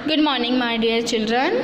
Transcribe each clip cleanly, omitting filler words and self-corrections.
Good morning, my dear children.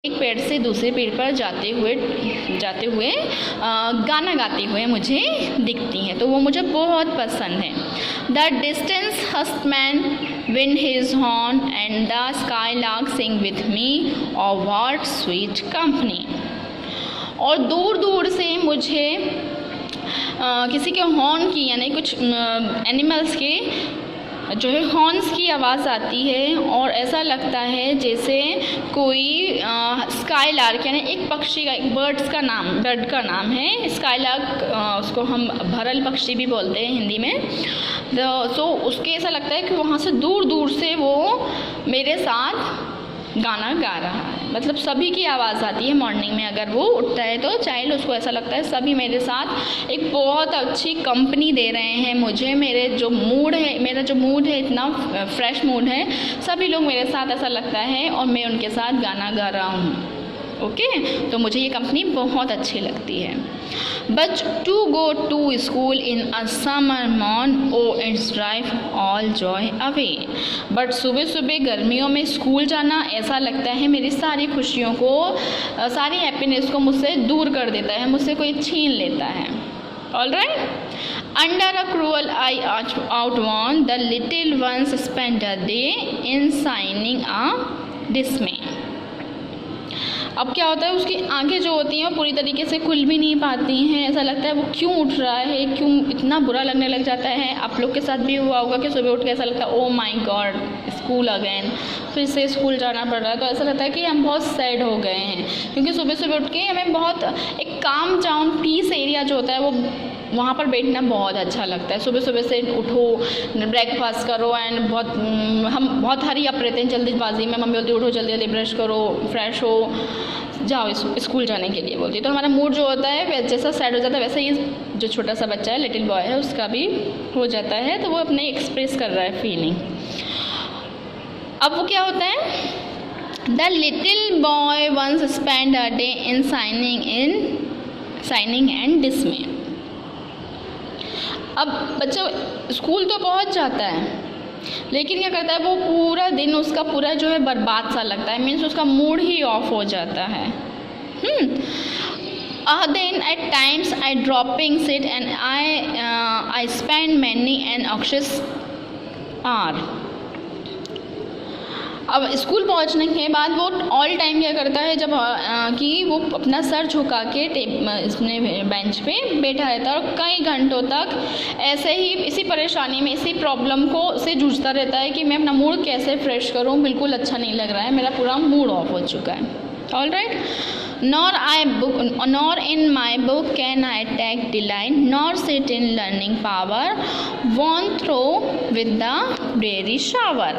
एक पेड़ से दूसरे पेड़ पर जाते हुए गाना गाते हुए मुझे दिखती हैं, तो वो मुझे बहुत पसंद है। The distance huntsman wind his horn and the skylark sing with me, और व्हाट स्वीट कंपनी। और दूर दूर से मुझे किसी के हॉर्न की, यानी कुछ एनिमल्स के जो है हॉर्न्स की आवाज़ आती है, और ऐसा लगता है जैसे कोई स्काई लार्क, यानी एक पक्षी का, एक बर्ड का नाम है स्काई लार्क। उसको हम भरल पक्षी भी बोलते हैं हिंदी में। तो उसके ऐसा लगता है कि वहाँ से दूर दूर से वो मेरे साथ गाना गा रहा है। मतलब सभी की आवाज़ आती है मॉर्निंग में, अगर वो उठता है तो चाइल्ड, उसको ऐसा लगता है सभी मेरे साथ एक बहुत अच्छी कंपनी दे रहे हैं मुझे। मेरा जो मूड है इतना फ्रेश मूड है, सभी लोग मेरे साथ, ऐसा लगता है, और मैं उनके साथ गाना गा रहा हूँ। ओके, तो मुझे ये कंपनी बहुत अच्छी लगती है। But to go to school in a summer morn, oh it's drive all joy away. But सुबह सुबह गर्मियों में स्कूल जाना, ऐसा लगता है मेरी सारी खुशियों को, सारी हैप्पीनेस को मुझसे दूर कर देता है, मुझसे कोई छीन लेता है। All right. Under a cruel eye outworn the little ones spend a day in sighing a dismay. अब क्या होता है, उसकी आंखें जो होती हैं वो पूरी तरीके से खुल भी नहीं पाती हैं। ऐसा लगता है वो क्यों उठ रहा है, क्यों इतना बुरा लगने लग जाता है। आप लोग के साथ भी हुआ होगा कि सुबह उठ के ऐसा लगता है oh my God school again, फिर से स्कूल जाना पड़ रहा है। तो ऐसा लगता है कि हम बहुत सैड हो गए हैं, क्योंकि सुबह सुबह उठ के हमें बहुत एक काम डाउन पीस एरिया जो होता है वो वहाँ पर बैठना बहुत अच्छा लगता है। सुबह सुबह से उठो, ब्रेकफास्ट करो, एंड हम बहुत हरी अप रहते हैं, जल्दीबाजी में। मम्मी बोलती उठो जल्दी जल्दी ब्रश करो, फ्रेश हो, जाओ स्कूल जाने के लिए बोलती है। तो हमारा मूड जो होता है जैसा सैड हो जाता है, वैसे ही जो छोटा सा बच्चा है, लिटिल बॉय है, उसका भी हो जाता है। तो वो अपने एक्सप्रेस कर रहा है फीलिंग। अब वो क्या होता है, the little boy once spend a day in sighing and dismay. अब बच्चा स्कूल तो पहुंच जाता है, लेकिन क्या करता है, वो पूरा दिन उसका पूरा जो है बर्बाद सा लगता है। मीन्स उसका मूड ही ऑफ हो जाता है। Then at times I dropping sit and I spend many an anxious hour। अब स्कूल पहुंचने के बाद वो ऑल टाइम क्या करता है, जब कि वो अपना सर झुका के इसने बेंच पे बैठा रहता है, और कई घंटों तक ऐसे ही इसी परेशानी में, इसी प्रॉब्लम को से जूझता रहता है कि मैं अपना मूड कैसे फ्रेश करूं, बिल्कुल अच्छा नहीं लग रहा है, मेरा पूरा मूड ऑफ हो चुका है। All right. Nor in my book can I take delight, nor sit in learning power, won through with the dreary shower।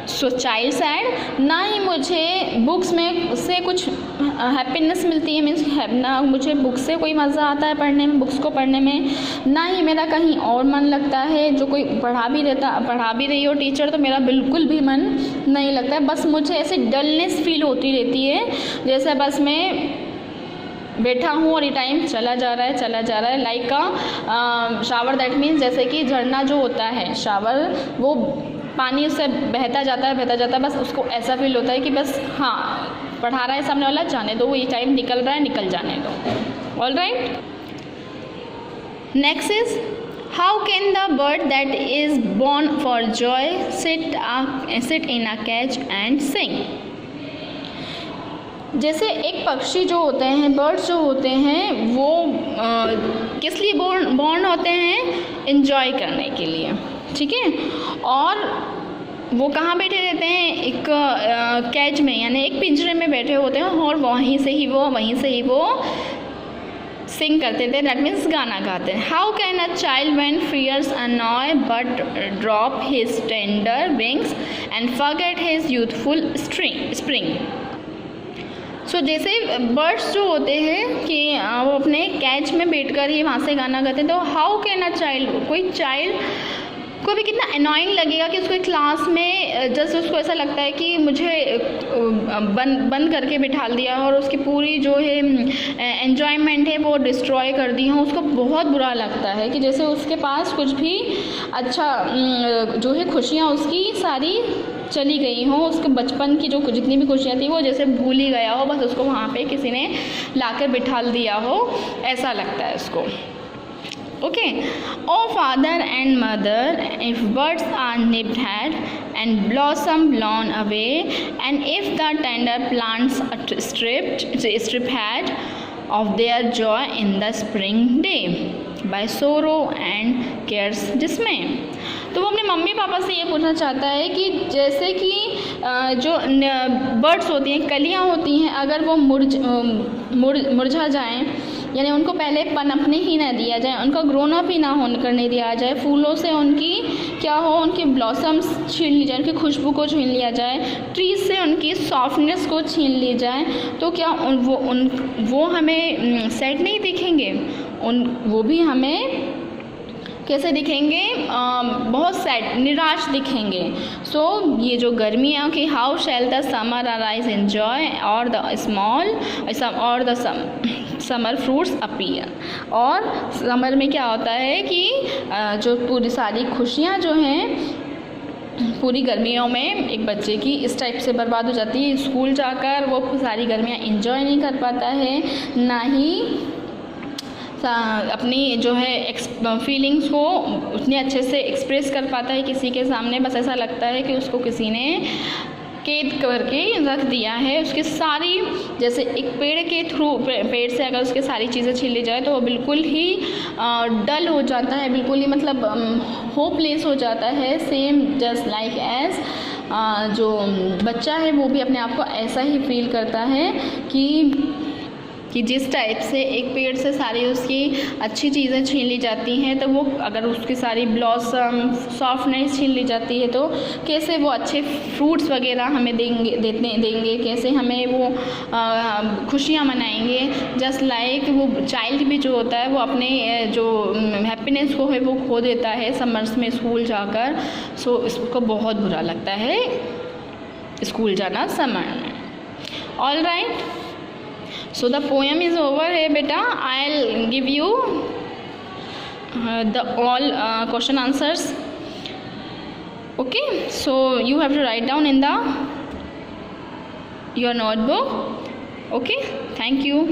So child side, ना ही मुझे बुक्स में उससे कुछ हैप्पीनेस मिलती है, मीन्स ना मुझे बुक से कोई मज़ा आता है पढ़ने में, बुक्स को पढ़ने में, ना ही मेरा कहीं और मन लगता है। जो कोई पढ़ा भी रही हो टीचर तो मेरा बिल्कुल भी मन नहीं लगता है, बस मुझे ऐसे डलनेस फील होती रहती है, जैसे बस मैं बैठा हूँ और ये टाइम चला जा रहा है। Like a shower, that means जैसे कि झरना जो होता है शावर, वो पानी उससे बहता जाता है, बस उसको ऐसा फील होता है कि बस हाँ पढ़ा रहा है सामने वाला, जाने दो, ये टाइम निकल रहा है, निकल जाने दो। All right, next is how can the bird that is born for joy sit in a cage and sing. जैसे एक पक्षी जो होते हैं, बर्ड्स जो होते हैं, वो किस लिए बोर्न होते हैं? एंजॉय करने के लिए, ठीक है। और वो कहाँ बैठे रहते हैं? एक कैज में, यानी एक पिंजरे में बैठे होते हैं, और वहीं से ही वो सिंग करते थे, दैट मीन्स गाना गाते हैं। How can a child when fears annoy but droop his tender wings and forget his youthful spring. So जैसे बर्ड्स जो होते हैं कि वो अपने कैच में बैठकर ही वहाँ से गाना गाते हैं, तो हाउ कैन अ चाइल्ड, कोई चाइल्ड को भी कितना अनॉइंग लगेगा कि उसको क्लास में जस्ट उसको ऐसा लगता है कि मुझे बंद करके बिठा दिया और उसकी पूरी जो है एन्जॉयमेंट है वो डिस्ट्रॉय कर दी हो। उसको बहुत बुरा लगता है कि जैसे उसके पास कुछ भी अच्छा जो है खुशियाँ उसकी सारी चली गई हो, उसके बचपन की जो जितनी भी खुशियाँ थी वो जैसे भूल ही गया हो, बस उसको वहाँ पे किसी ने लाकर बिठा दिया हो, ऐसा लगता है उसको। Okay, oh father and mother, if birds are nipped had and blossom blown away, and if the tender plants stripped had of their joy in the spring day by sorrow and care's dismay। तो वो अपने mummy papa से ये पूछना चाहता है कि जैसे कि जो बर्ड्स होती हैं, कलियाँ होती हैं, अगर वो मुरझा जाएं, यानी उनको पहले पनपने ही ना दिया जाए, उनका ग्रोन अप ही ना करने दिया जाए, फूलों से उनकी क्या हो, उनकी ब्लॉसम्स छीन ली जाए, उनकी खुशबू को छीन लिया जाए, ट्रीज से उनकी सॉफ्टनेस को छीन ली जाए, तो क्या वो हमें सैड नहीं दिखेंगे? वो भी हमें कैसे दिखेंगे? बहुत सैड, निराश दिखेंगे। सो ये जो गर्मियाँ की how shell the summer arise in joy और द समर फ्रूट्स अपीयर। और समर में क्या होता है कि जो पूरी सारी खुशियाँ जो हैं पूरी गर्मियों में एक बच्चे की इस टाइप से बर्बाद हो जाती है। स्कूल जाकर वो सारी गर्मियाँ एंजॉय नहीं कर पाता है, ना ही अपनी जो है फीलिंग्स को उतने अच्छे से एक्सप्रेस कर पाता है किसी के सामने। बस ऐसा लगता है कि उसको किसी ने कैद करके रख दिया है। उसकी सारी, जैसे एक पेड़ से अगर उसके सारी चीज़ें छीन ली जाए तो वो बिल्कुल ही डल हो जाता है, बिल्कुल ही मतलब होपलेस हो जाता है। सेम जस्ट लाइक एज जो बच्चा है वो भी अपने आप को ऐसा ही फील करता है कि जिस टाइप से एक पेड़ से सारी उसकी अच्छी चीज़ें छीन ली जाती हैं, तो वो अगर उसकी सारी ब्लॉसम सॉफ्टनेस छीन ली जाती है तो कैसे वो अच्छे फ्रूट्स वगैरह हमें देंगे, कैसे हमें वो खुशियाँ मनाएंगे। जस्ट लाइक वो चाइल्ड भी जो होता है वो अपने जो हैप्पीनेस को है वो खो देता है समर्स में स्कूल जाकर। सो इसको बहुत बुरा लगता है स्कूल जाना समर में। All right, so the poem is over here beta. I'll give you the all question answers. Okay, so you have to write down in your notebook. Okay, thank you.